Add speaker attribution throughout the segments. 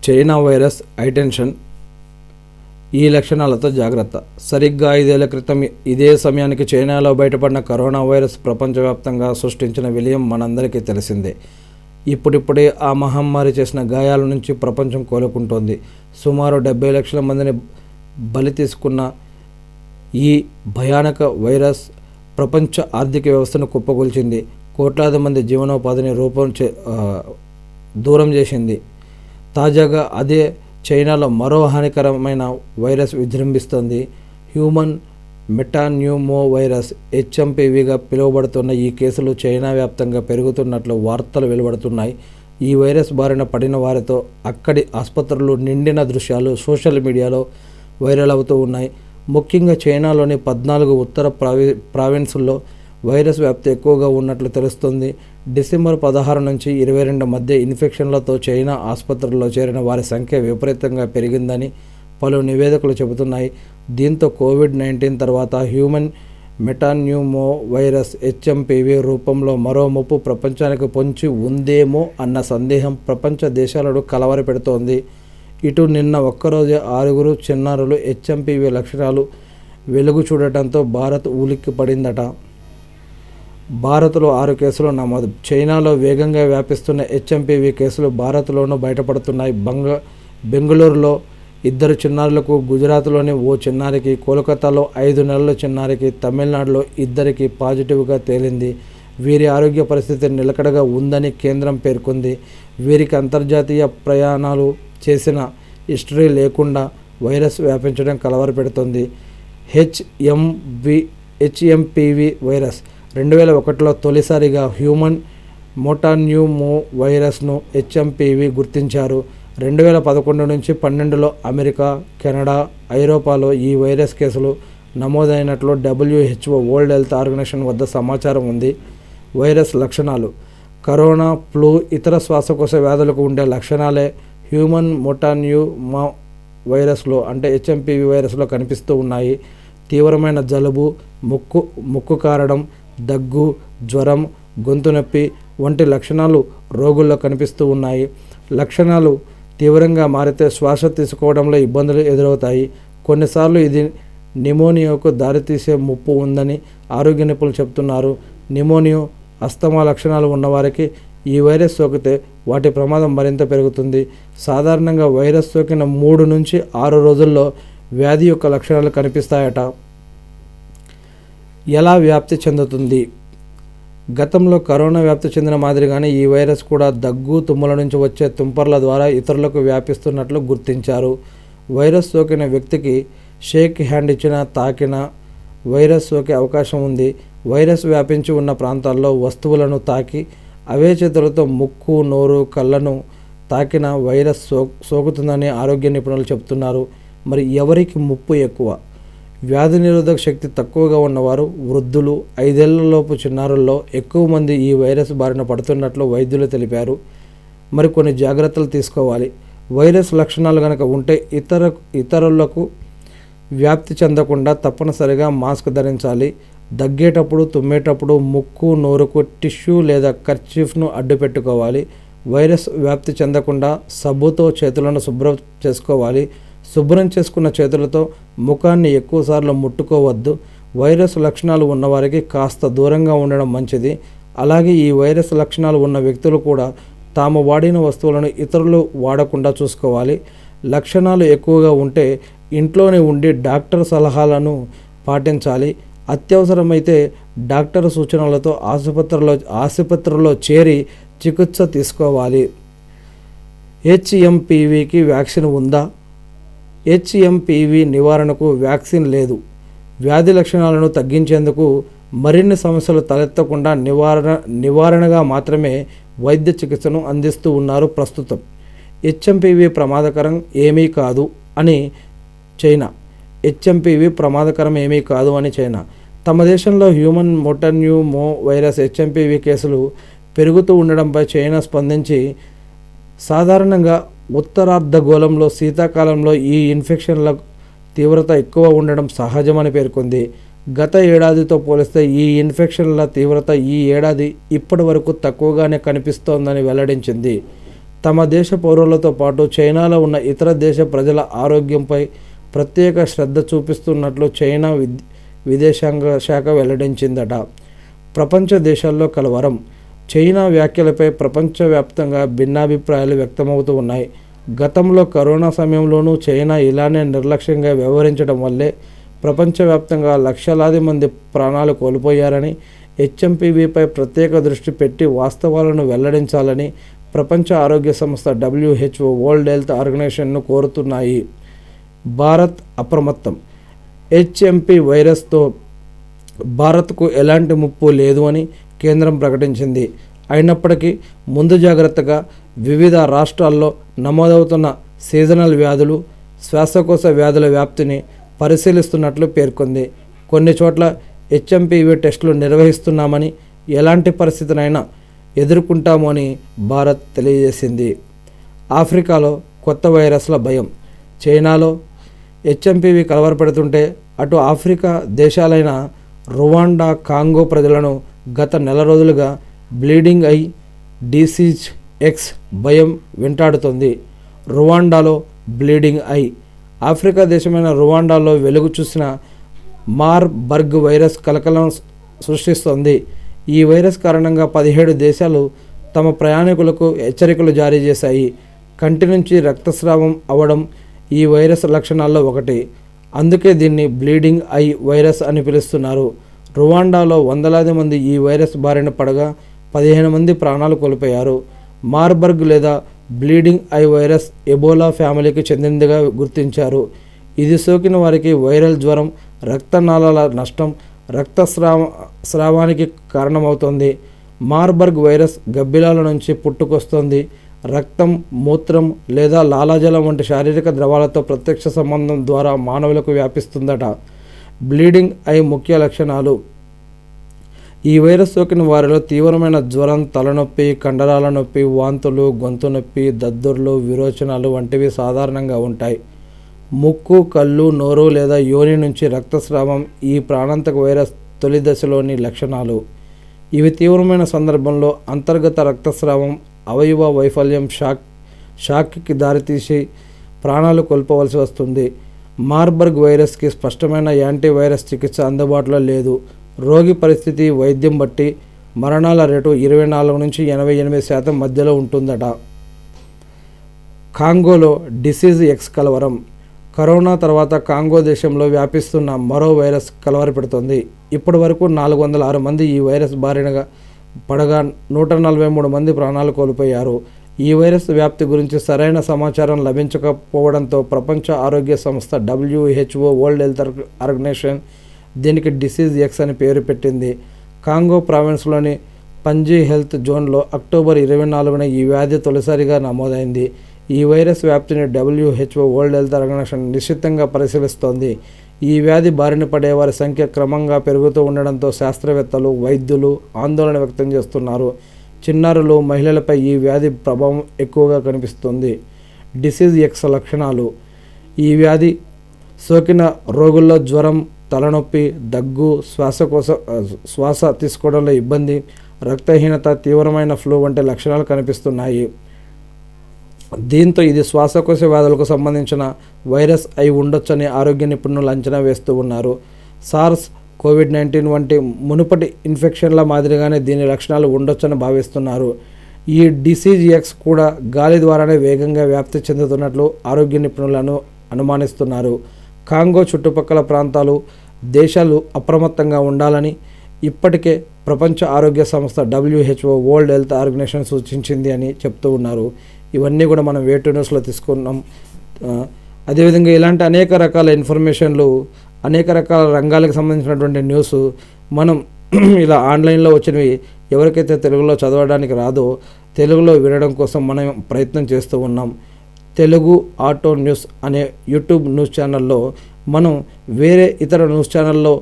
Speaker 1: China virus high tension, ఈ లక్షణాలతో జాగ్రత్త. సరిగ్గా 5 ఏళ్ల క్రితం ఇదే సమయానికి చైనాలో బయటపడిన కరోనా వైరస్ ప్రపంచవ్యాప్తంగా సృష్టించిన విలయం మనందరికీ తెలిసిందే. ఇప్పుడిప్పుడే ఆ మహమ్మారి చేసిన గాయాల నుంచి ప్రపంచం కోలుకుంటోంది. సుమారు 70 లక్షల మందిని బలి తీసుకున్న ఈ భయానక వైరస్ ప్రపంచ ఆర్థిక వ్యవస్థను కుప్పకూల్చింది. కోట్లాది మంది జీవనోపాధిని దూరం చేసింది. తాజాగా అదే చైనాలో మరో హానికరమైన వైరస్ విజృంభిస్తోంది. హ్యూమన్ మెటాన్యూమో వైరస్ HMPVగా పిలువబడుతున్న ఈ కేసులు చైనా వ్యాప్తంగా పెరుగుతున్నట్లు వార్తలు వెలువడుతున్నాయి. ఈ వైరస్ బారిన పడిన వారితో అక్కడి ఆసుపత్రులు నిండిన దృశ్యాలు సోషల్ మీడియాలో వైరల్ అవుతూ ఉన్నాయి. ముఖ్యంగా చైనాలోని 14 ఉత్తర ప్రావిన్సుల్లో వైరస్ వ్యాప్తి ఎక్కువగా ఉన్నట్లు తెలుస్తుంది. డిసెంబర్ 16 నుంచి 22 మధ్య ఇన్ఫెక్షన్లతో చైనా ఆసుపత్రుల్లో చేరిన వారి సంఖ్య విపరీతంగా పెరిగిందని పలు నివేదికలు చెబుతున్నాయి. దీంతో కోవిడ్-19 తర్వాత హ్యూమన్ మెటాన్యూమో వైరస్ HMPV రూపంలో మరో ముప్పు ప్రపంచానికి పొంచి ఉందేమో అన్న సందేహం ప్రపంచ దేశాలను కలవరపెడుతోంది. ఇటు నిన్న ఒక్కరోజే 6 చిన్నారులు HMPV లక్షణాలు వెలుగు చూడటంతో భారత్ ఉలిక్కి పడిందట. భారత్లో 6 కేసులు నమోదు. చైనాలో వేగంగా వ్యాపిస్తున్న HMPV కేసులు భారత్లోనూ బయటపడుతున్నాయి. బెంగళూరులో 2 చిన్నారులకు, గుజరాత్లోని ఓ చిన్నారికి, కోల్కతాలో 5 నెలల చిన్నారికి, తమిళనాడులో 2కి పాజిటివ్గా తేలింది. వీరి ఆరోగ్య పరిస్థితి నిలకడగా ఉందని కేంద్రం పేర్కొంది. వీరికి అంతర్జాతీయ ప్రయాణాలు చేసిన హిస్టరీ లేకుండా వైరస్ వ్యాపించడం కలవరపెడుతోంది. HMPV వైరస్ 2001లో తొలిసారిగా హ్యూమన్ మెటాన్యూమో వైరస్ను HMPV గుర్తించారు. 2011 నుంచి 12లో అమెరికా, కెనడా, ఐరోపాలో ఈ వైరస్ కేసులు నమోదైనట్లు WHO వరల్డ్ హెల్త్ ఆర్గనైజేషన్ వద్ద సమాచారం ఉంది. వైరస్ లక్షణాలు: కరోనా, ఫ్లూ, ఇతర శ్వాసకోశ వ్యాధులకు ఉండే లక్షణాలే హ్యూమన్ మెటాన్యూమో వైరస్లో అంటే HMPV వైరస్లో కనిపిస్తూ ఉన్నాయి. తీవ్రమైన జలుబు, ముక్కు కారడం, దగ్గు, జ్వరం, గొంతు నొప్పి వంటి లక్షణాలు రోగుల్లో కనిపిస్తూ ఉన్నాయి. లక్షణాలు తీవ్రంగా మారితే శ్వాస తీసుకోవడంలో ఇబ్బందులు ఎదురవుతాయి. కొన్నిసార్లు ఇది నిమోనియాకు దారితీసే ముప్పు ఉందని ఆరోగ్య నిపుణులు చెబుతున్నారు. నిమోనియా, అస్తమా లక్షణాలు ఉన్నవారికి ఈ వైరస్ సోకితే వాటి ప్రమాదం మరింత పెరుగుతుంది. సాధారణంగా వైరస్ సోకిన 3 నుంచి 6 రోజుల్లో వ్యాధి యొక్క లక్షణాలు కనిపిస్తాయట. ఎలా వ్యాప్తి చెందుతుంది? గతంలో కరోనా వ్యాప్తి చెందిన మాదిరిగానే ఈ వైరస్ కూడా దగ్గు, తుమ్ముల నుంచి వచ్చే తుంపర్ల ద్వారా ఇతరులకు వ్యాపిస్తున్నట్లు గుర్తించారు. వైరస్ సోకిన వ్యక్తికి షేక్ హ్యాండ్ ఇచ్చినా, తాకినా వైరస్ సోకే అవకాశం ఉంది. వైరస్ వ్యాపించి ఉన్న ప్రాంతాల్లో వస్తువులను తాకి అవే చేతులతో ముక్కు, నోరు, కళ్ళను తాకిన వైరస్ సోకుతుందని ఆరోగ్య నిపుణులు చెబుతున్నారు. మరి ఎవరికి ముప్పు ఎక్కువ? వ్యాధి నిరోధక శక్తి తక్కువగా ఉన్నవారు, వృద్ధులు, 5 ఏళ్లలోపు చిన్నారుల్లో ఎక్కువ మంది ఈ వైరస్ బారిన పడుతున్నట్లు వైద్యులు తెలిపారు. మరికొన్ని జాగ్రత్తలు తీసుకోవాలి. వైరస్ లక్షణాలు కనుక ఉంటే ఇతరులకు వ్యాప్తి చెందకుండా తప్పనిసరిగా మాస్క్ ధరించాలి. దగ్గేటప్పుడు, తుమ్మేటప్పుడు ముక్కు, నోరుకు టిష్యూ లేదా కర్చీఫ్ను అడ్డుపెట్టుకోవాలి. వైరస్ వ్యాప్తి చెందకుండా సబ్బుతో చేతులను శుభ్రం చేసుకోవాలి. శుభ్రం చేసుకున్న చేతులతో ముఖాన్ని ఎక్కువసార్లు ముట్టుకోవద్దు. వైరస్ లక్షణాలు ఉన్నవారికి కాస్త దూరంగా ఉండడం మంచిది. అలాగే ఈ వైరస్ లక్షణాలు ఉన్న వ్యక్తులు కూడా తాము వాడిన వస్తువులను ఇతరులు వాడకుండా చూసుకోవాలి. లక్షణాలు ఎక్కువగా ఉంటే ఇంట్లోనే ఉండి డాక్టర్ సలహాలను పాటించాలి. అత్యవసరమైతే డాక్టర్ సూచనలతో ఆసుపత్రిలో చేరి చికిత్స తీసుకోవాలి. HMPVకి వ్యాక్సిన్ ఉందా? HMPV నివారణకు వ్యాక్సిన్ లేదు. వ్యాధి లక్షణాలను తగ్గించేందుకు, మరిన్ని సమస్యలు తలెత్తకుండా నివారణగా మాత్రమే వైద్య చికిత్సను అందిస్తూ ఉన్నారు ప్రస్తుతం. HMPV ప్రమాదకరం ఏమీ కాదు అని చైనా. తమ దేశంలో హ్యూమన్ మెటాన్యూమో వైరస్ HMPV కేసులు పెరుగుతూ ఉండడంపై చైనా స్పందించి సాధారణంగా ఉత్తరార్ధగోళంలో శీతాకాలంలో ఈ ఇన్ఫెక్షన్ల తీవ్రత ఎక్కువ ఉండడం సహజమని పేర్కొంది. గత ఏడాదితో పోలిస్తే ఈ ఇన్ఫెక్షన్ల తీవ్రత ఈ ఏడాది ఇప్పటి వరకు తక్కువగానే కనిపిస్తోందని వెల్లడించింది. తమ దేశ పౌరులతో పాటు చైనాలో ఉన్న ఇతర దేశ ప్రజల ఆరోగ్యంపై ప్రత్యేక శ్రద్ధ చూపిస్తున్నట్లు చైనా విదేశాంగ శాఖ వెల్లడించిందట. ప్రపంచ దేశాల్లో కలవరం. చైనా వ్యాఖ్యలపై ప్రపంచవ్యాప్తంగా భిన్నాభిప్రాయాలు వ్యక్తమవుతూ ఉన్నాయి. గతంలో కరోనా సమయంలోనూ చైనా ఇలానే నిర్లక్ష్యంగా వ్యవహరించడం వల్లే ప్రపంచవ్యాప్తంగా లక్షలాది మంది ప్రాణాలు కోల్పోయారని, హెచ్ఎంపీవీపై ప్రత్యేక దృష్టి పెట్టి వాస్తవాలను వెల్లడించాలని ప్రపంచ ఆరోగ్య సంస్థ WHO వరల్డ్ హెల్త్ ఆర్గనైజేషన్ను కోరుతున్నాయి. భారత్ అప్రమత్తం. హెచ్ఎంపీ వైరస్తో భారత్కు ఎలాంటి ముప్పు లేదు అని కేంద్రం ప్రకటించింది. అయినప్పటికీ ముందు జాగ్రత్తగా వివిధ రాష్ట్రాల్లో నమోదవుతున్న సీజనల్ వ్యాధులు, శ్వాసకోశ వ్యాధుల వ్యాప్తిని పరిశీలిస్తున్నట్లు పేర్కొంది. కొన్ని చోట్ల హెచ్ఎంపీవీ టెస్టులు నిర్వహిస్తున్నామని, ఎలాంటి పరిస్థితినైనా ఎదుర్కొంటామని భారత్ తెలియజేసింది. ఆఫ్రికాలో కొత్త వైరస్ల భయం. చైనాలో హెచ్ఎంపీవీ కలవరపెడుతుంటే అటు ఆఫ్రికా దేశాలైన రువాండా, కాంగో ప్రజలను గత నెల రోజులుగా బ్లీడింగ్ ఐ డిసీజ్ ఎక్స్ భయం వెంటాడుతోంది. రువాండాలో బ్లీడింగ్ ఐ. ఆఫ్రికా దేశమైన రువాండాలో వెలుగు చూసిన మార్బర్గ్ వైరస్ కలకలం సృష్టిస్తోంది. ఈ వైరస్ కారణంగా 17 దేశాలు తమ ప్రయాణికులకు హెచ్చరికలు జారీ చేశాయి. కంటి నుంచి రక్తస్రావం అవ్వడం ఈ వైరస్ లక్షణాల్లో ఒకటి. అందుకే దీన్ని బ్లీడింగ్ ఐ వైరస్ అని పిలుస్తున్నారు. రువాండాలో వందలాది మంది ఈ వైరస్ బారిన పడగా 15 మంది ప్రాణాలు కోల్పోయారు. మార్బర్గ్ లేదా బ్లీడింగ్ ఐ వైరస్ ఎబోలా ఫ్యామిలీకి చెందినదిగా గుర్తించారు. ఇది సోకిన వారికి వైరల్ జ్వరం, రక్తనాళాల నష్టం, రక్తస్రావానికి కారణమవుతుంది. మార్బర్గ్ వైరస్ గబ్బిలాల నుంచి పుట్టుకొస్తుంది. రక్తం, మూత్రం లేదా లాలాజలం వంటి శారీరక ద్రవాలతో ప్రత్యక్ష సంబంధం ద్వారా మానవులకు వ్యాపిస్తుందట. బ్లీడింగ్ ఐ ముఖ్య లక్షణాలు. ఈ వైరస్ సోకిన వారిలో తీవ్రమైన జ్వరం, తలనొప్పి, కండరాల నొప్పి, వాంతులు, గొంతు నొప్పి, దద్దుర్లు, విరోచనాలు వంటివి సాధారణంగా ఉంటాయి. ముక్కు, కళ్ళు, నోరు లేదా యోని నుంచి రక్తస్రావం ఈ ప్రాణాంతక వైరస్ తొలి దశలోని లక్షణాలు. ఇవి తీవ్రమైన సందర్భంలో అంతర్గత రక్తస్రావం, అవయవ వైఫల్యం, షాక్కి దారితీసి ప్రాణాలు కోల్పోవలసి వస్తుంది. మార్బర్గ్ వైరస్కి స్పష్టమైన యాంటీవైరస్ చికిత్స అందుబాటులో లేదు. రోగి పరిస్థితి, వైద్యం బట్టి మరణాల రేటు 24 నుంచి 88% మధ్యలో ఉంటుందట. కాంగోలో డిసీజ్ ఎక్స్ కలవరం. కరోనా తర్వాత కాంగో దేశంలో వ్యాపిస్తున్న మరో వైరస్ కలవరపెడుతోంది. ఇప్పటి వరకు 406 మంది ఈ వైరస్ బారిన పడగా 143 మంది ప్రాణాలు కోల్పోయారు. ఈ వైరస్ వ్యాప్తి గురించి సరైన సమాచారం లభించకపోవడంతో ప్రపంచ ఆరోగ్య సంస్థ WHO వరల్డ్ హెల్త్ ఆర్గనైజేషన్ దీనికి డిసీజ్ ఎక్స్ అని పేరు పెట్టింది. కాంగో ప్రావిన్స్లోని పంజీ హెల్త్ జోన్లో అక్టోబర్ 24న ఈ వ్యాధి తొలిసారిగా నమోదైంది. ఈ వైరస్ వ్యాప్తిని WHO వరల్డ్ హెల్త్ ఆర్గనైజేషన్ నిశ్చితంగా పరిశీలిస్తోంది. ఈ వ్యాధి బారిన పడే వారి సంఖ్య క్రమంగా పెరుగుతూ ఉండడంతో శాస్త్రవేత్తలు, వైద్యులు ఆందోళన వ్యక్తం చేస్తున్నారు. చిన్నారులు, మహిళలపై ఈ వ్యాధి ప్రభావం ఎక్కువగా కనిపిస్తుంది. డిసీజ్ ఎక్స్ లక్షణాలు. ఈ వ్యాధి సోకిన రోగుల్లో జ్వరం, తలనొప్పి, దగ్గు, శ్వాస తీసుకోవడంలో ఇబ్బంది, రక్తహీనత, తీవ్రమైన ఫ్లూ వంటి లక్షణాలు కనిపిస్తున్నాయి. దీంతో ఇది శ్వాసకోశ వ్యాధులకు సంబంధించిన వైరస్ అయి ఉండొచ్చని ఆరోగ్య నిపుణులు అంచనా వేస్తూ ఉన్నారు. సార్స్, కోవిడ్-19 వంటి మునుపటి ఇన్ఫెక్షన్ల మాదిరిగానే దీని లక్షణాలు ఉండొచ్చని భావిస్తున్నారు. ఈ డిసీజ్ ఎక్స్ కూడా గాలి ద్వారానే వేగంగా వ్యాప్తి చెందుతున్నట్లు ఆరోగ్య నిపుణులను అనుమానిస్తున్నారు. కాంగో చుట్టుపక్కల ప్రాంతాలు, దేశాలు అప్రమత్తంగా ఉండాలని ఇప్పటికే ప్రపంచ ఆరోగ్య సంస్థ WHO వరల్డ్ హెల్త్ ఆర్గనైజేషన్ సూచించింది అని చెప్తూ ఉన్నారు. ఇవన్నీ కూడా మనం వేటు న్యూస్లో తీసుకున్నాం. అదేవిధంగా ఇలాంటి అనేక రకాల ఇన్ఫర్మేషన్లు, అనేక రకాల రంగాలకు సంబంధించినటువంటి న్యూస్ మనం ఇలా ఆన్లైన్లో వచ్చినవి ఎవరికైతే తెలుగులో చదవడానికి రాదో తెలుగులో వినడం కోసం మనం ప్రయత్నం చేస్తూ ఉన్నాం. తెలుగు ఆటో న్యూస్ అనే యూట్యూబ్ న్యూస్ ఛానల్లో మనం వేరే ఇతర న్యూస్ ఛానల్లో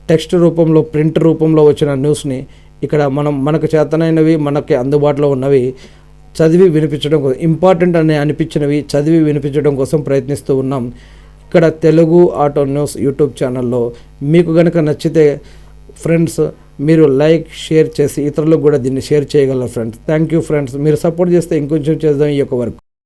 Speaker 1: టెక్స్ట్ రూపంలో, ప్రింట్ రూపంలో వచ్చిన న్యూస్ని ఇక్కడ మనకు చేతనైనవి, మనకి అందుబాటులో ఉన్నవి చదివి వినిపించడం కోసం, ఇంపార్టెంట్ అని అనిపించినవి చదివి వినిపించడం కోసం ప్రయత్నిస్తూ ఉన్నాం. ఇక్కడ తెలుగు ఆటో న్యూస్ యూట్యూబ్ ఛానల్లో మీకు కనుక నచ్చితే ఫ్రెండ్స్ మీరు లైక్ షేర్ చేసి ఇతరులకు కూడా దీన్ని షేర్ చేయగలరు ఫ్రెండ్స్. Thank you friends. మీరు సపోర్ట్ చేస్తే ఇంకొంచెం చేద్దాం ఈ యొక్క వర్క్.